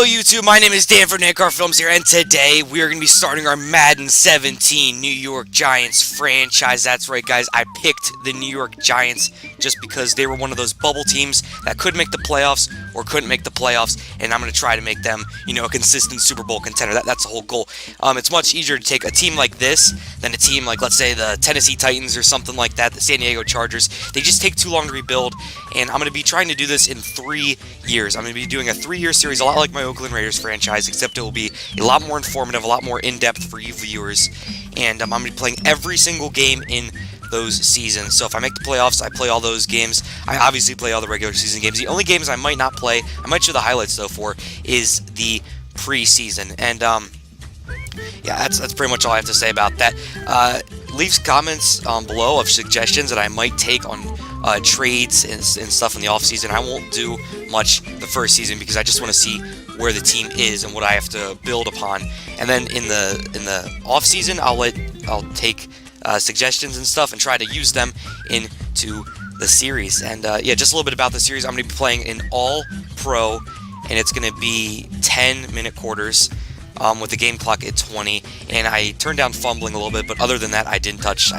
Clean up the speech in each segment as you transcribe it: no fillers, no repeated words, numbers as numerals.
Hello YouTube, my name is Dan from DanCarFilms here, and today we are going to be starting our Madden 17 New York Giants franchise. That's right guys, I picked the New York Giants just because they were one of those bubble teams that could make the playoffs or couldn't make the playoffs, and I'm going to try to make them, a consistent Super Bowl contender. That's the whole goal. It's much easier to take a team like this than a team like, let's say, the Tennessee Titans or something like that, the San Diego Chargers. They just take too long to rebuild, and I'm going to be trying to do this in 3 years. I'm going to be doing a 3-year series, a lot like my Oakland Raiders franchise, except it will be a lot more informative, a lot more in-depth for you viewers, and I'm going to be playing every single game in those seasons. So if I make the playoffs, I play all those games. I obviously play all the regular season games. The only games I might not play, I might show the highlights though for, is the preseason. And yeah, that's pretty much all I have to say about that. Leave comments below of suggestions that I might take on trades and stuff in the offseason. I won't do much the first season because I just want to see where the team is and what I have to build upon. And then in the offseason, I'll take suggestions and stuff and try to use them into the series. And yeah, just a little bit about the series. I'm going to be playing an all-pro, and it's going to be 10-minute quarters. With the game clock at 20, and I turned down fumbling a little bit, but other than that, I didn't touch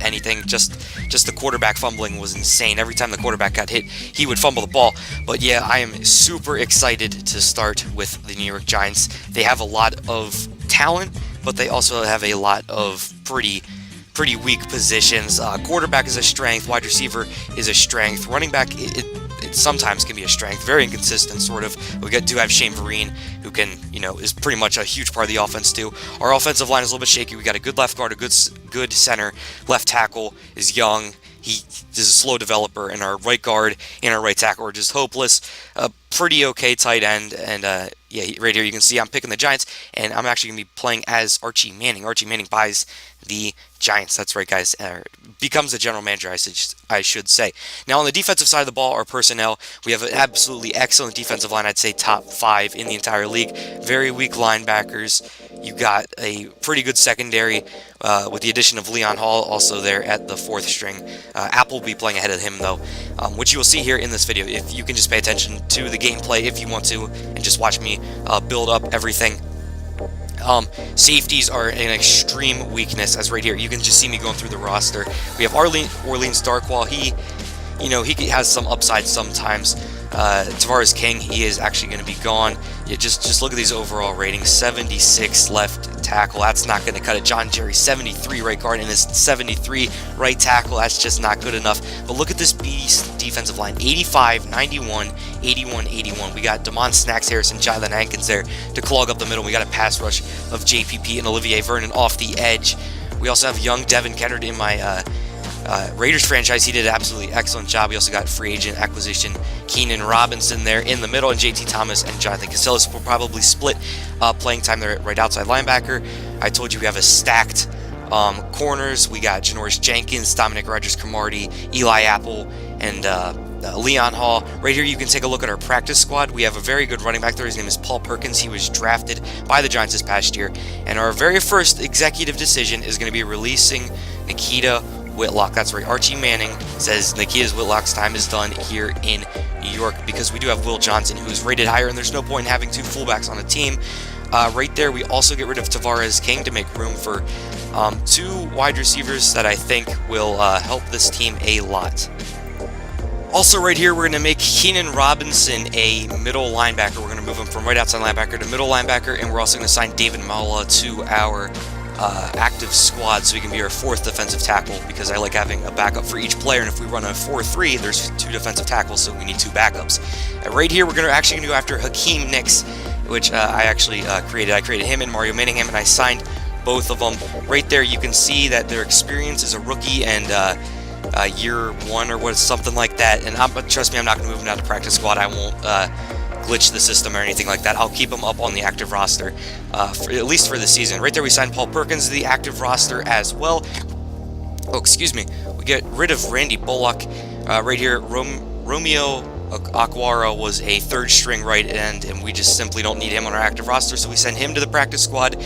anything. Just the quarterback fumbling was insane. Every time the quarterback got hit, he would fumble the ball. But yeah, I am super excited to start with the New York Giants. They have a lot of talent, but they also have a lot of pretty weak positions. Quarterback is a strength, wide receiver is a strength, running back it sometimes can be a strength, very inconsistent sort of. We do have Shane Vereen, who can, is pretty much a huge part of the offense too. Our offensive line is a little bit shaky. We got a good left guard, a good center. Left tackle is young. He is a slow developer, and our right guard and our right tackle are just hopeless. Pretty okay tight end, and yeah, right here you can see I'm picking the Giants, and I'm actually going to be playing as Archie Manning. Archie Manning buys the Giants. That's right, guys. Becomes the general manager, I should say. Now, on the defensive side of the ball, our personnel, we have an absolutely excellent defensive line. I'd say top 5 in the entire league. Very weak linebackers. You got a pretty good secondary with the addition of Leon Hall also there at the 4th string. Apple will be playing ahead of him, though, which you will see here in this video. If you can just pay attention to the gameplay if you want to, and just watch me build up everything. Safeties are an extreme weakness, as right here you can just see me going through the roster. We have Orleans Darkwall. He has some upside sometimes. Tavares King, he is actually going to be gone. Yeah, just look at these overall ratings. 76 left tackle, that's not going to cut it. John Jerry, 73 right guard, and his 73 right tackle, that's just not good enough. But look at this beast defensive line. 85, 91, 81, 81. We got Damon Snacks Harrison, Jalen Hankins there to clog up the middle. We got a pass rush of JPP and Olivier Vernon off the edge. We also have young Devin Kennard in my Raiders franchise. He did an absolutely excellent job. We also got free agent acquisition Keenan Robinson there in the middle, and JT Thomas and Jonathan Casillas will probably split playing time there at right outside linebacker. I told you we have a stacked corners. We got Janoris Jenkins, Dominic Rodgers-Cromartie, Eli Apple, and Leon Hall. Right here you can take a look at our practice squad. We have a very good running back there. His name is Paul Perkins. He was drafted by the Giants this past year, and our very first executive decision is going to be releasing Nikita Whitlock. That's right, Archie Manning says Nikita Whitlock's time is done here in New York because we do have Will Johnson, who's rated higher, and there's no point in having 2 fullbacks on a team. Right there, we also get rid of Tavares King to make room for 2 wide receivers that I think will help this team a lot. Also right here, we're going to make Keenan Robinson a middle linebacker. We're going to move him from right outside linebacker to middle linebacker, and we're also going to sign David Mala to our active squad so he can be our 4th defensive tackle, because I like having a backup for each player, and if we run a 4-3, there's 2 defensive tackles, so we need 2 backups. Right here, we're actually going to go after Hakeem Nicks, which I actually created. I created him and Mario Manningham, and I signed both of them. Right there, you can see that their experience is a rookie and year 1 or something like that, and trust me, I'm not going to move him down to practice squad. I won't glitch the system or anything like that. I'll keep him up on the active roster, at least for the season. Right there, we signed Paul Perkins to the active roster as well. Oh, excuse me. We get rid of Randy Bullock. Right here, Romeo Aquara was a 3rd string right end, and we just simply don't need him on our active roster, so we send him to the practice squad.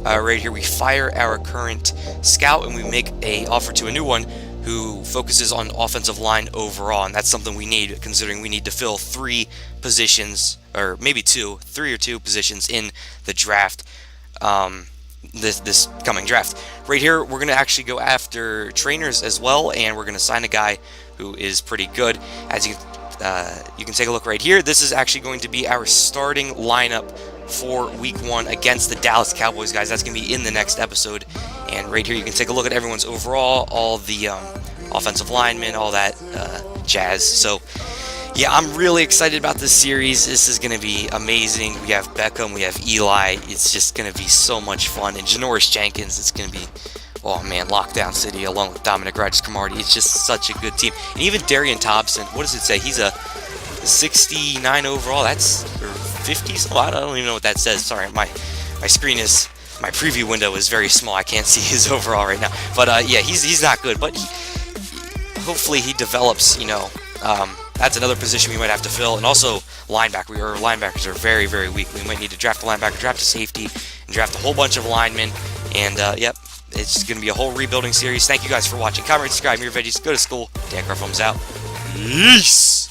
Right here, we fire our current scout, and we make an offer to a new one, who focuses on offensive line overall, and that's something we need, considering we need to fill 3 positions, or maybe 3 or 2 positions in the draft. This coming draft. Right here, we're going to actually go after trainers as well, and we're going to sign a guy who is pretty good. As you can take a look right here, this is actually going to be our starting lineup for Week 1 against the Dallas Cowboys, guys. That's going to be in the next episode. And right here, you can take a look at everyone's overall, all the offensive linemen, all that jazz. So, yeah, I'm really excited about this series. This is going to be amazing. We have Beckham, we have Eli. It's just going to be so much fun. And Janoris Jenkins, it's going to be, oh man, Lockdown City along with Dominic Rodgers-Cromartie. It's just such a good team. And even Darian Thompson, what does it say? He's a 69 overall. That's, or 50s? Oh, I don't even know what that says. Sorry, my screen is, my preview window is very small. I can't see his overall right now. But yeah, he's not good. But hopefully he develops, you know. That's another position we might have to fill. And also linebacker. Our linebackers are very, very weak. We might need to draft a linebacker, draft a safety, and draft a whole bunch of linemen. And yep, it's going to be a whole rebuilding series. Thank you guys for watching. Comment, subscribe, your veggies. Go to school. DanCarFilms out. Peace.